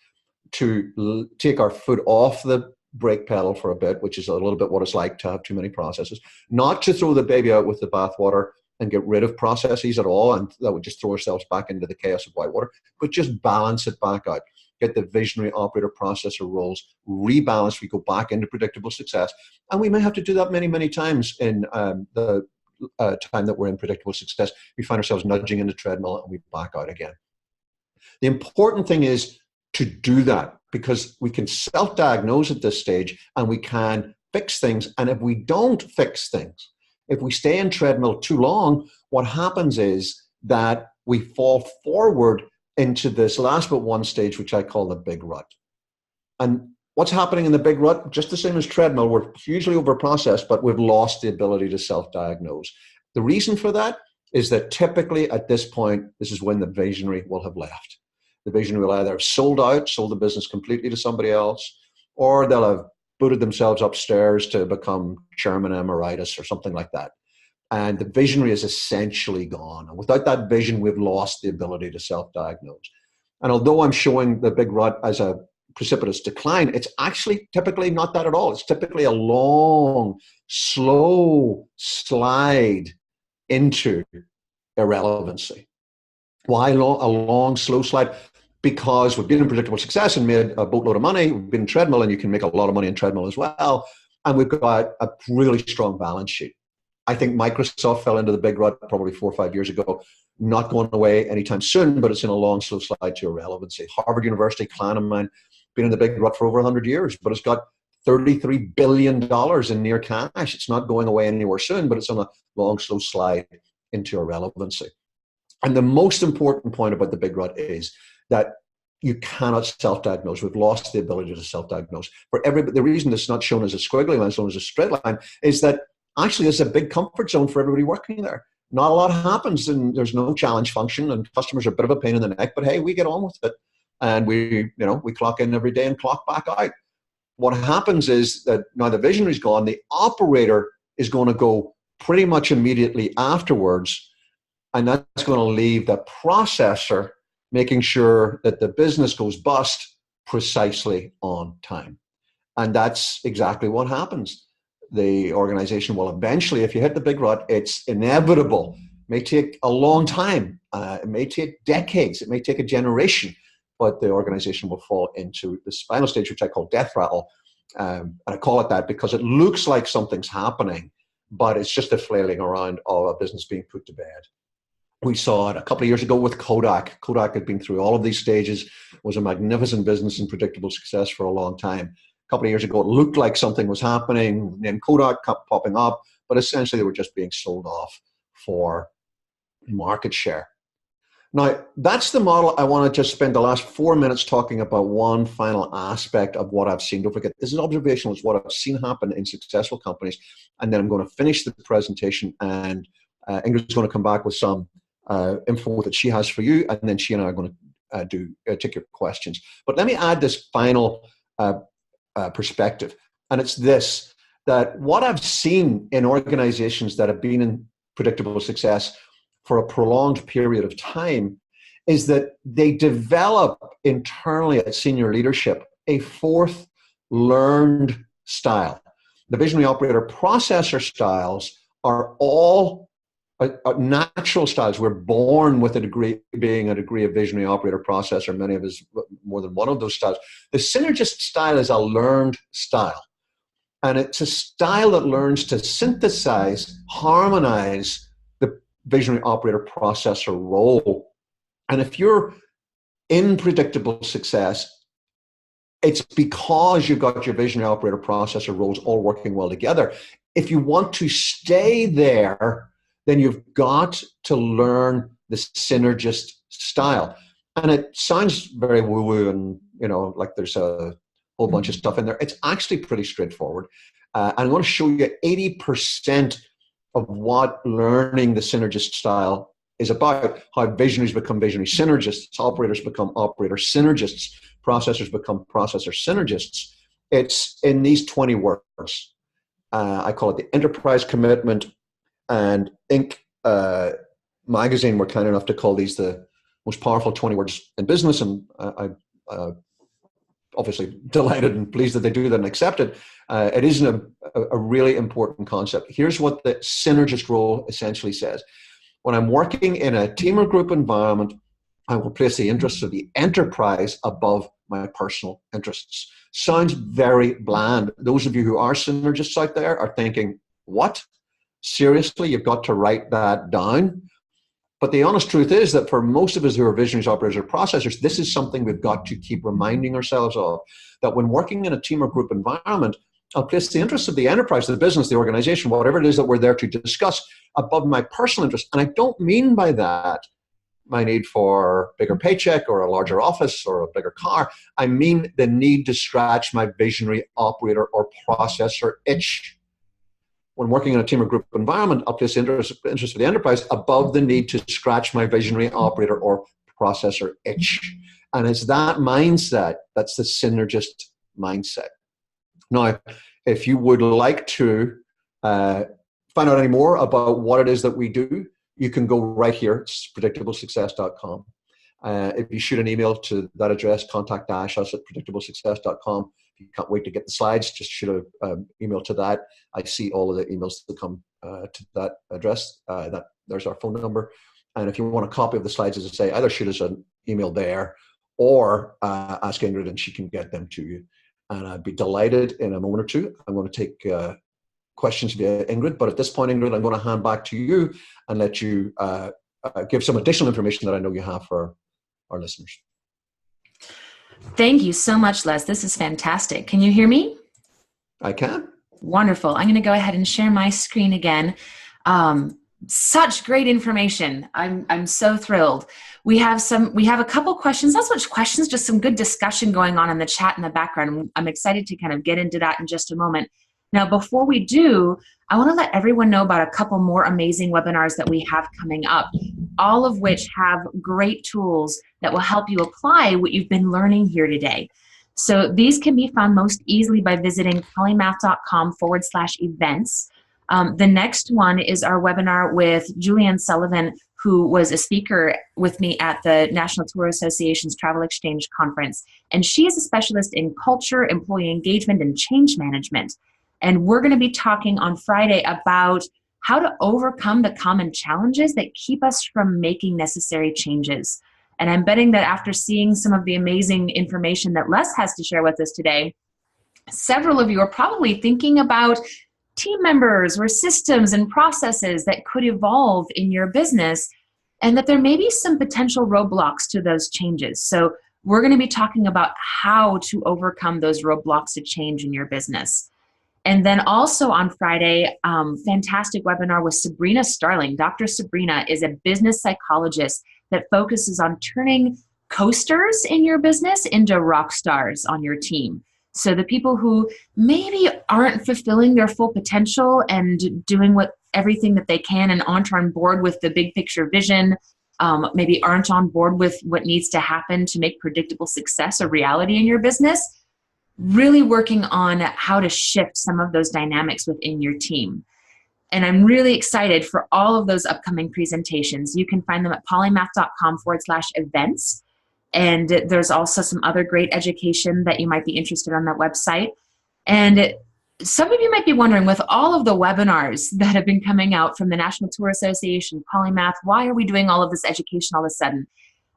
to take our foot off the brake pedal for a bit, which is a little bit what it's like to have too many processes, not to throw the baby out with the bathwater, and get rid of processes at all, and that would just throw ourselves back into the chaos of Whitewater, but just balance it back out. Get the visionary operator processor roles rebalanced. We go back into predictable success. And we may have to do that many, many times in the time that we're in predictable success. We find ourselves nudging into treadmill and we back out again. The important thing is to do that, because we can self-diagnose at this stage and we can fix things. And if we don't fix things, if we stay in treadmill too long, what happens is that we fall forward into this last but one stage, which I call the big rut. And what's happening in the big rut, just the same as treadmill, we're hugely over-processed, but we've lost the ability to self-diagnose. The reason for that is that typically at this point, this is when the visionary will have left. The visionary will either have sold the business completely to somebody else, or they'll have booted themselves upstairs to become chairman emeritus or something like that. And the visionary is essentially gone. And without that vision, we've lost the ability to self-diagnose. And although I'm showing the big rut as a precipitous decline, it's actually typically not that at all. It's typically a long, slow slide into irrelevancy. Why a long, slow slide? Because we've been in predictable success and made a boatload of money. We've been in treadmill, and you can make a lot of money in treadmill as well. And we've got a really strong balance sheet. I think Microsoft fell into the big rut probably 4 or 5 years ago, not going away anytime soon, but it's in a long, slow slide to irrelevancy. Harvard University, client of mine, been in the big rut for over 100 years, but it's got $33 billion in near cash. It's not going away anywhere soon, but it's on a long, slow slide into irrelevancy. And the most important point about the big rut is that you cannot self-diagnose. We've lost the ability to self-diagnose. The reason it's not shown as a squiggly line, it's shown as a straight line, is that actually it's a big comfort zone for everybody working there. Not a lot happens, and there's no challenge function, and customers are a bit of a pain in the neck, but hey, we get on with it. And we clock in every day and clock back out. What happens is that now the visionary's gone, the operator is going to go pretty much immediately afterwards, and that's going to leave the processor making sure that the business goes bust precisely on time. And that's exactly what happens. The organization will eventually, if you hit the big rut, it's inevitable. It may take a long time. It may take decades. It may take a generation, but the organization will fall into the final stage, which I call death rattle. And I call it that because it looks like something's happening, but it's just a flailing around of a business being put to bed. We saw it a couple of years ago with Kodak. Kodak had been through all of these stages, was a magnificent business and predictable success for a long time. A couple of years ago, it looked like something was happening, and then Kodak kept popping up, but essentially they were just being sold off for market share. Now, that's the model. I want to just spend the last 4 minutes talking about one final aspect of what I've seen. Don't forget, this is observational. It's what I've seen happen in successful companies. And then I'm going to finish the presentation, and Ingrid's going to come back with some info that she has for you, and then she and I are going to take your questions. But let me add this final perspective, and it's this, that what I've seen in organizations that have been in predictable success for a prolonged period of time is that they develop internally at senior leadership a fourth learned style. The visionary operator processor styles are all natural styles. We're born with being a degree of visionary operator processor. Many of us, more than one of those styles. The Synergist style is a learned style. And it's a style that learns to synthesize, harmonize the visionary operator processor role. And if you're in predictable success, it's because you've got your visionary operator processor roles all working well together. If you want to stay there, then you've got to learn the Synergist style. And it sounds very woo-woo and, like there's a whole bunch of stuff in there. It's actually pretty straightforward. And I'm going to show you 80% of what learning the Synergist style is about, how visionaries become visionary synergists, operators become operator synergists, processors become processor synergists. It's in these 20 words. I call it the enterprise commitment, and Inc. magazine were kind enough to call these the most powerful 20 words in business, and I'm obviously delighted and pleased that they do that and accept it. It is a really important concept. Here's what the Synergist role essentially says. When I'm working in a team or group environment, I will place the interests of the enterprise above my personal interests. Sounds very bland. Those of you who are synergists out there are thinking, what? Seriously, you've got to write that down? But the honest truth is that for most of us who are visionaries, operators, or processors, this is something we've got to keep reminding ourselves of, that when working in a team or group environment, I'll place the interests of the enterprise, the business, the organization, whatever it is that we're there to discuss, above my personal interest. And I don't mean by that my need for a bigger paycheck or a larger office or a bigger car. I mean the need to scratch my visionary, operator, or processor itch. When working in a team or group environment, I'll place the interest of the enterprise above the need to scratch my visionary, operator, or processor itch. And it's that mindset that's the synergist mindset. Now, if you would like to find out any more about what it is that we do, you can go right here. It's predictablesuccess.com. If you shoot an email to that address, contact-us at predictablesuccess.com. If you can't wait to get the slides, just shoot an email to that. I see all of the emails that come to that address. There's our phone number. And if you want a copy of the slides, as I say, either shoot us an email there or ask Ingrid and she can get them to you. And I'd be delighted in a moment or two. I'm going to take questions via Ingrid, but at this point, Ingrid, I'm going to hand back to you and let you give some additional information that I know you have for our listeners. Thank you so much, Les. This is fantastic. Can you hear me? I can. Wonderful. I'm going to go ahead and share my screen again. Such great information. I'm so thrilled. We have a couple questions, not so much questions, just some good discussion going on in the chat in the background. I'm excited to kind of get into that in just a moment. Now, before we do, I want to let everyone know about a couple more amazing webinars that we have coming up, all of which have great tools that will help you apply what you've been learning here today. So these can be found most easily by visiting polymath.com/events. The next one is our webinar with Julianne Sullivan, who was a speaker with me at the National Tour Association's Travel Exchange Conference. And she is a specialist in culture, employee engagement, and change management. And we're going to be talking on Friday about how to overcome the common challenges that keep us from making necessary changes. And I'm betting that after seeing some of the amazing information that Les has to share with us today, several of you are probably thinking about team members or systems and processes that could evolve in your business, and that there may be some potential roadblocks to those changes. So we're going to be talking about how to overcome those roadblocks to change in your business. And then also on Friday, fantastic webinar with Sabrina Starling. Dr. Sabrina is a business psychologist that focuses on turning coasters in your business into rock stars on your team. So the people who maybe aren't fulfilling their full potential and doing everything that they can and aren't on board with the big picture vision, maybe aren't on board with what needs to happen to make predictable success a reality in your business, really working on how to shift some of those dynamics within your team. And I'm really excited for all of those upcoming presentations. You can find them at polymath.com/events. And there's also some other great education that you might be interested on that website. And some of you might be wondering, with all of the webinars that have been coming out from the National Tour Association, Polymath, why are we doing all of this education all of a sudden?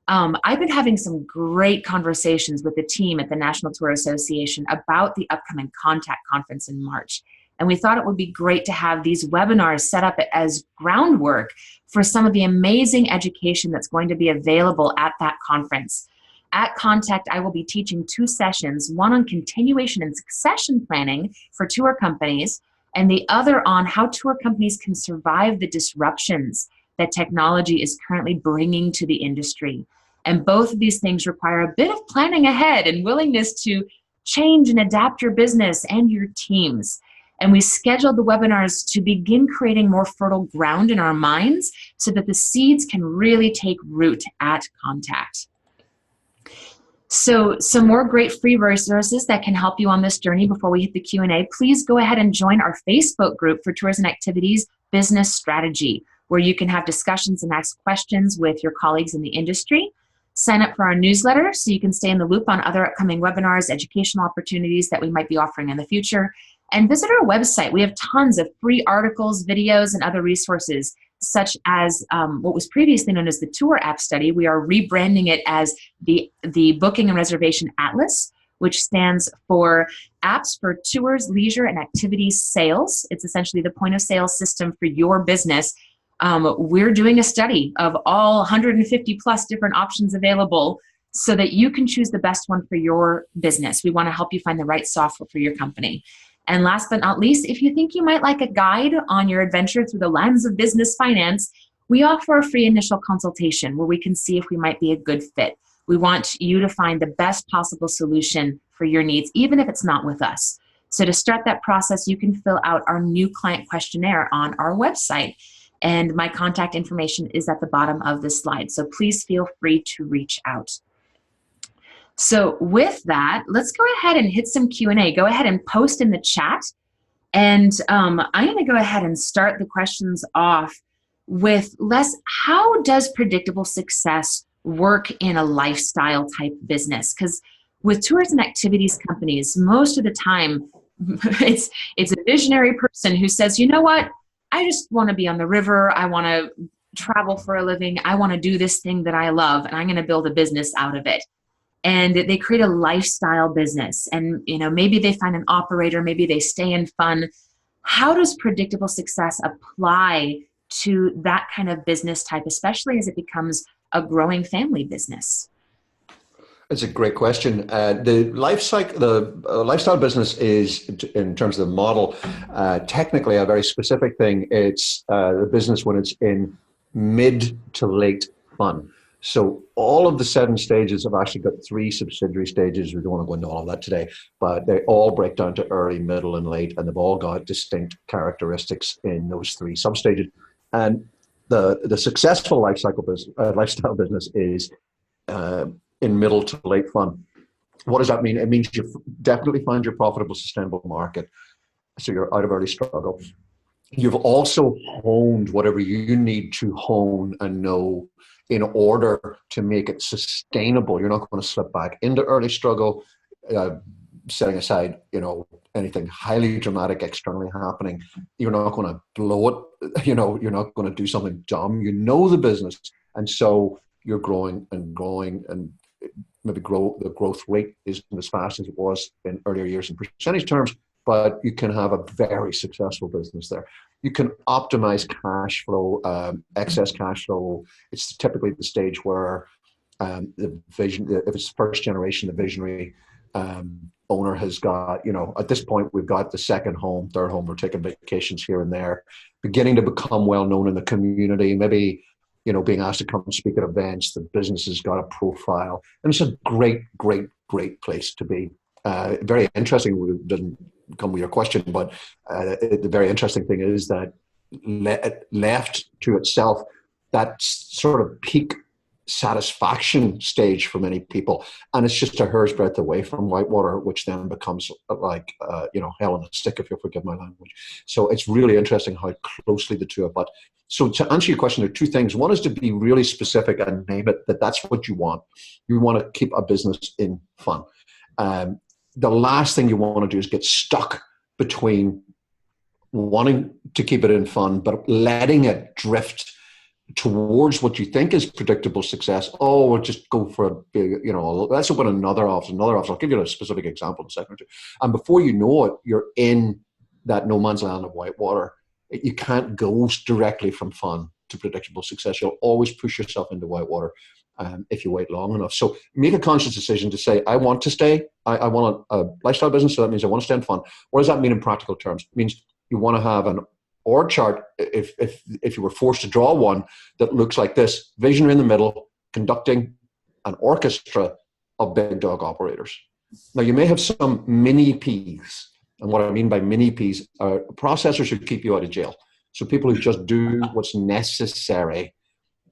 I've been having some great conversations with the team at the National Tour Association about the upcoming Contact Conference in March. And we thought it would be great to have these webinars set up as groundwork for some of the amazing education that's going to be available at that conference. At Contact, I will be teaching 2 sessions, one on continuation and succession planning for tour companies, and the other on how tour companies can survive the disruptions that technology is currently bringing to the industry. And both of these things require a bit of planning ahead and willingness to change and adapt your business and your teams. And we scheduled the webinars to begin creating more fertile ground in our minds so that the seeds can really take root at Contact. So some more great free resources that can help you on this journey before we hit the Q&A. Please go ahead and join our Facebook group for Tours and Activities Business Strategy, where you can have discussions and ask questions with your colleagues in the industry. Sign up for our newsletter so you can stay in the loop on other upcoming webinars, educational opportunities that we might be offering in the future. And visit our website. We have tons of free articles, videos, and other resources. such as what was previously known as the Tour App Study. We are rebranding it as the Booking and Reservation Atlas, which stands for apps for tours, leisure, and activities sales. It's essentially the point of sale system for your business. We're doing a study of all 150 plus different options available so that you can choose the best one for your business. We want to help you find the right software for your company. And last but not least, if you think you might like a guide on your adventure through the lens of business finance, we offer a free initial consultation where we can see if we might be a good fit. We want you to find the best possible solution for your needs, even if it's not with us. So to start that process, you can fill out our new client questionnaire on our website. And my contact information is at the bottom of this slide. So please feel free to reach out. So with that, let's go ahead and hit some Q&A. Go ahead and post in the chat. And I'm going to go ahead and start the questions off with, Les, how does predictable success work in a lifestyle type business? Because with tours and activities companies, most of the time, it's a visionary person who says, you know what, I just want to be on the river. I want to travel for a living. I want to do this thing that I love, and I'm going to build a business out of it. And they create a lifestyle business. And, maybe they find an operator, maybe they stay in fun. How does predictable success apply to that kind of business type, especially as it becomes a growing family business? It's a great question. The lifestyle business is, in terms of the model, technically a very specific thing. It's the business when it's in mid to late fun. So all of the 7 stages have actually got 3 subsidiary stages. We don't want to go into all of that today, but they all break down to early, middle, and late, and they've all got distinct characteristics in those 3 substages. And the successful lifestyle business is in middle to late fun. What does that mean? It means you definitely find your profitable, sustainable market. So you're out of early struggle. You've also honed whatever you need to hone and know in order to make it sustainable. You're not going to slip back into early struggle, setting aside, anything highly dramatic externally happening. You're not going to blow it. You're not going to do something dumb. You know the business. And so you're growing and growing, and maybe the growth rate isn't as fast as it was in earlier years in percentage terms, but you can have a very successful business there. You can optimize cash flow, excess cash flow. It's typically the stage where if it's first generation, the visionary owner has got, at this point, we've got the second home, third home, we're taking vacations here and there, beginning to become well known in the community, maybe, being asked to come and speak at events. The business has got a profile, and it's a great, great, great place to be. Very interesting. It doesn't come with your question, but the very interesting thing is that left to itself, that sort of peak satisfaction stage for many people, and it's just a hair's breadth away from Whitewater, which then becomes like hell in a stick, if you'll forgive my language. So it's really interesting how closely the two are. But so to answer your question, there are 2 things. One is to be really specific and name it that that's what you want. You want to keep a business in fun. The last thing you want to do is get stuck between wanting to keep it in fun, but letting it drift towards what you think is predictable success. Oh, we'll just go for a big, let's open another office. I'll give you a specific example in a second or 2. And before you know it, you're in that no man's land of Whitewater. You can't go directly from fun to predictable success. You'll always push yourself into Whitewater if you wait long enough. So make a conscious decision to say, I want to stay. I want a lifestyle business, so that means I want to stay in fun. What does that mean in practical terms? It means you want to have an org chart, if you were forced to draw one, that looks like this: visionary in the middle, conducting an orchestra of big dog operators. Now, you may have some mini Ps, and what I mean by mini Ps are processors who keep you out of jail. So people who just do what's necessary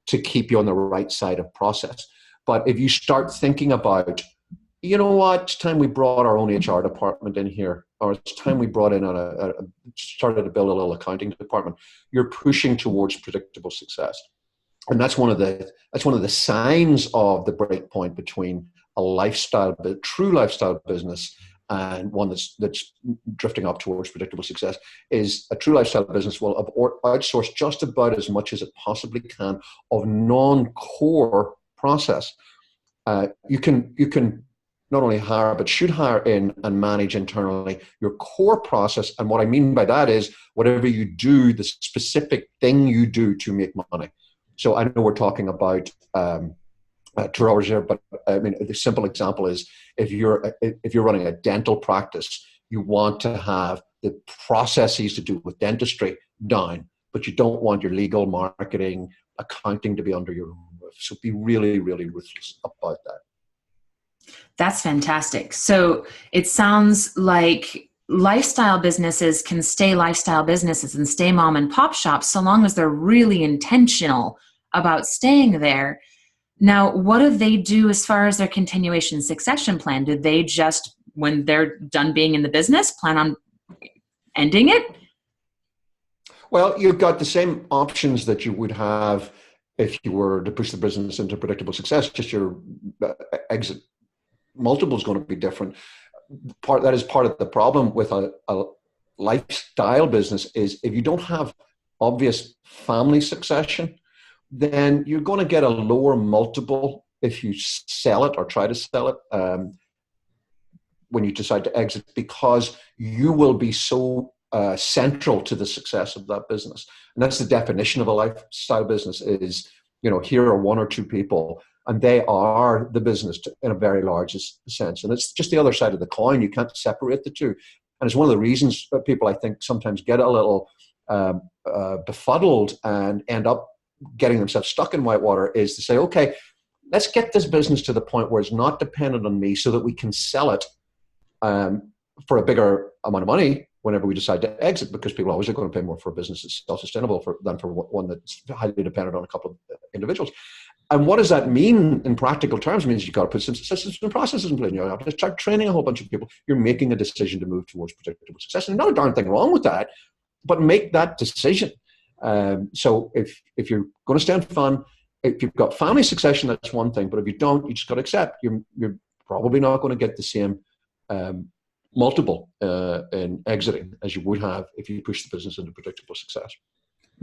to keep you on the right side of process. But if you start thinking about, it's time we brought our own HR department in here, or it's time we brought in started to build a little accounting department, you're pushing towards predictable success. And that's one of the signs of the break point between a true lifestyle business and one that's drifting up towards predictable success, is a true lifestyle business will outsource just about as much as it possibly can of non-core process. You can not only hire, but should hire in and manage internally your core process. And what I mean by that is whatever you do, the specific thing you do to make money. So I know we're talking about 2 hours here, but I mean, the simple example is if you're running a dental practice, you want to have the processes to do with dentistry down, but you don't want your legal, marketing, accounting to be under your own roof. So be really, really ruthless about that. That's fantastic. So it sounds like lifestyle businesses can stay lifestyle businesses and stay mom and pop shops so long as they're really intentional about staying there. Now, what do they do as far as their continuation succession plan? Do they just, when they're done being in the business, plan on ending it? Well, you've got the same options that you would have if you were to push the business into predictable success, just your exit multiple is going to be different. That is part of the problem with a lifestyle business is if you don't have obvious family succession, then you're going to get a lower multiple if you sell it or try to sell it when you decide to exit, because you will be so central to the success of that business. And that's the definition of a lifestyle business is, here are 1 or 2 people and they are the business in a very large sense. And it's just the other side of the coin. You can't separate the two. And it's one of the reasons that people, I think, sometimes get a little befuddled and end up getting themselves stuck in Whitewater is to say, okay, let's get this business to the point where it's not dependent on me so that we can sell it for a bigger amount of money whenever we decide to exit, because people always are going to pay more for a business that's self-sustainable than for one that's highly dependent on a couple of individuals. And what does that mean in practical terms? It means you've got to put some systems and processes in place. You have to start training a whole bunch of people. You're making a decision to move towards predictable success. And not a darn thing wrong with that, but make that decision. So if you're going to stay on fun, if you've got family succession, that's one thing. But if you don't, you just got to accept you're probably not going to get the same multiple in exiting as you would have if you push the business into predictable success.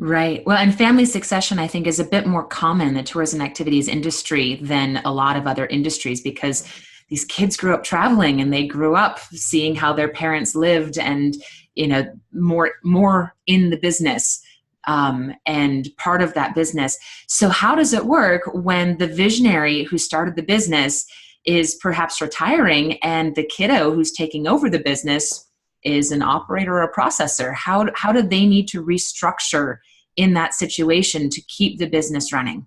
Right. Well, and family succession, I think, is a bit more common in the tourism activities industry than a lot of other industries, because these kids grew up traveling and they grew up seeing how their parents lived and, more in the business and part of that business. So how does it work when the visionary who started the business is perhaps retiring and the kiddo who's taking over the business is an operator or a processor? How do they need to restructure in that situation to keep the business running?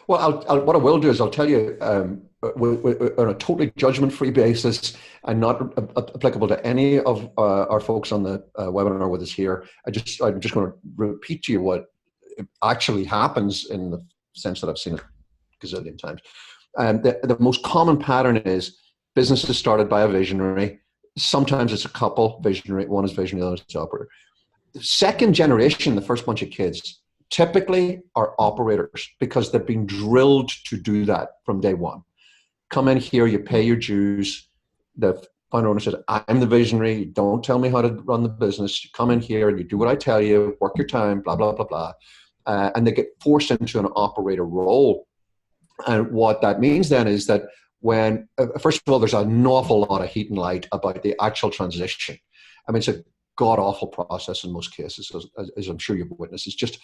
Well, what I will do is I'll tell you on a totally judgment-free basis and not applicable to any of our folks on the webinar with us here. I'm just going to repeat to you what actually happens in the sense that I've seen it a gazillion times. The most common pattern is businesses started by a visionary. Sometimes it's a couple visionary. One is visionary, the other is the operator. The second generation, the first bunch of kids, typically are operators because they've been drilled to do that from day one. Come in here, you pay your dues. The founder owner says, I'm the visionary. Don't tell me how to run the business. You come in here and you do what I tell you, work your time, blah, blah, blah, blah. And they get forced into an operator role. And what that means then is that when, first of all, there's an awful lot of heat and light about the actual transition. I mean, it's a god-awful process in most cases, as I'm sure you've witnessed. It's just,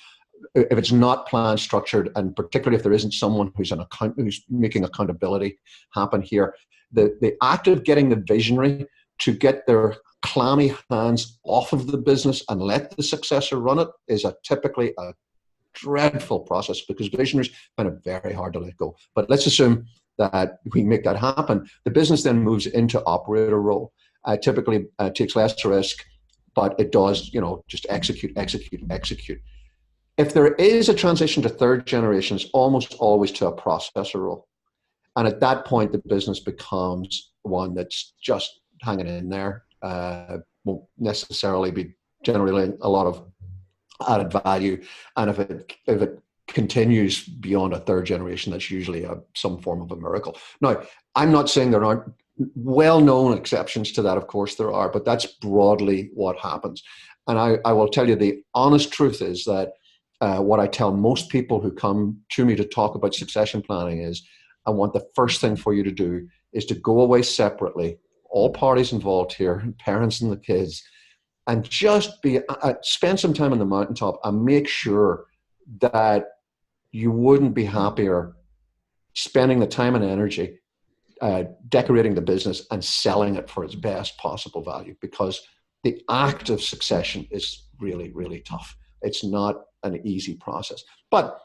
if it's not planned, structured, and particularly if there isn't someone who's making accountability happen here, the act of getting the visionary to get their clammy hands off of the business and let the successor run it is typically a dreadful process, because visionaries find it very hard to let go. But let's assume that we make that happen. The business then moves into operator role. Typically takes less risk, but it does, just execute. If there is a transition to third generation, it's almost always to a processor role. And at that point, the business becomes one that's just hanging in there, won't necessarily be generating a lot of added value. And if it continues beyond a third generation, that's usually some form of a miracle. Now, I'm not saying there aren't well-known exceptions to that, of course there are, but that's broadly what happens. And I will tell you, the honest truth is that what I tell most people who come to me to talk about succession planning is, I want the first thing for you to do is to go away separately, all parties involved here, parents and the kids, and just spend some time on the mountaintop and make sure that you wouldn't be happier spending the time and energy decorating the business and selling it for its best possible value, because the act of succession is really, really tough. It's not an easy process. But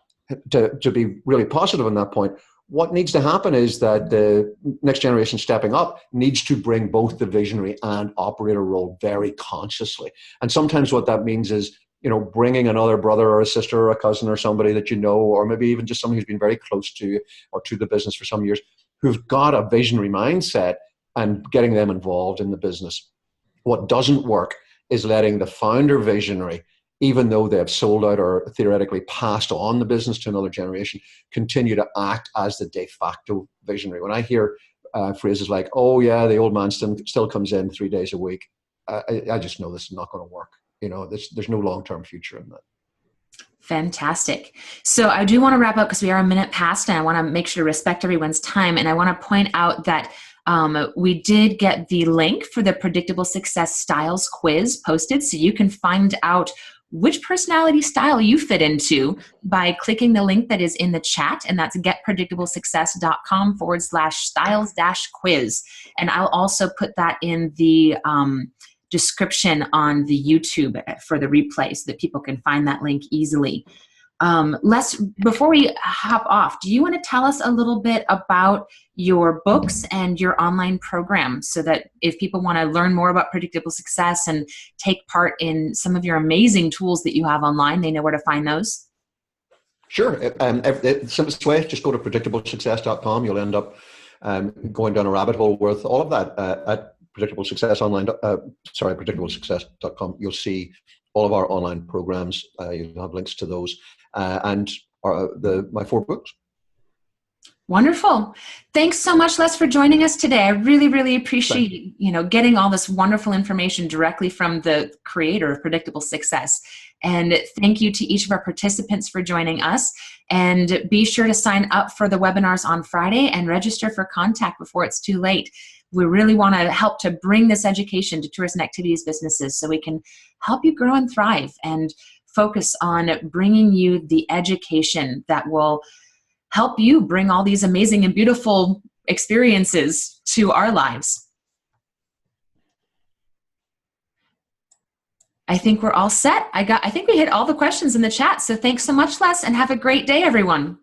to be really positive on that point, what needs to happen is that the next generation stepping up needs to bring both the visionary and operator role very consciously. And sometimes what that means is, bringing another brother or a sister or a cousin or somebody that you know, or maybe even just somebody who's been very close to you or to the business for some years, who've got a visionary mindset, and getting them involved in the business. What doesn't work is letting the founder visionary, even though they have sold out or theoretically passed on the business to another generation, continue to act as the de facto visionary. When I hear phrases like, oh yeah, the old man still comes in 3 days a week, I just know this is not going to work. There's no long-term future in that. Fantastic. So I do want to wrap up because we are a minute past, and I want to make sure to respect everyone's time. And I want to point out that we did get the link for the Predictable Success Styles quiz posted, so you can find out which personality style you fit into by clicking the link that is in the chat, and that's getpredictablesuccess.com/styles-quiz. And I'll also put that in the description on the YouTube for the replay so that people can find that link easily. Les, before we hop off, do you want to tell us a little bit about your books and your online program, so that if people want to learn more about predictable success and take part in some of your amazing tools that you have online, they know where to find those? Sure. The simplest way, just go to predictablesuccess.com. You'll end up going down a rabbit hole with all of that at predictablesuccess.com. You'll see all of our online programs. You'll have links to those and my 4 books. Wonderful. Thanks so much, Les, for joining us today. I really, really appreciate getting all this wonderful information directly from the creator of Predictable Success. And thank you to each of our participants for joining us. And be sure to sign up for the webinars on Friday and register for contact before it's too late. We really want to help to bring this education to tourism activities businesses so we can help you grow and thrive, and focus on bringing you the education that will help you bring all these amazing and beautiful experiences to our lives. I think we're all set. I think we hit all the questions in the chat. So thanks so much, Les, and have a great day, everyone.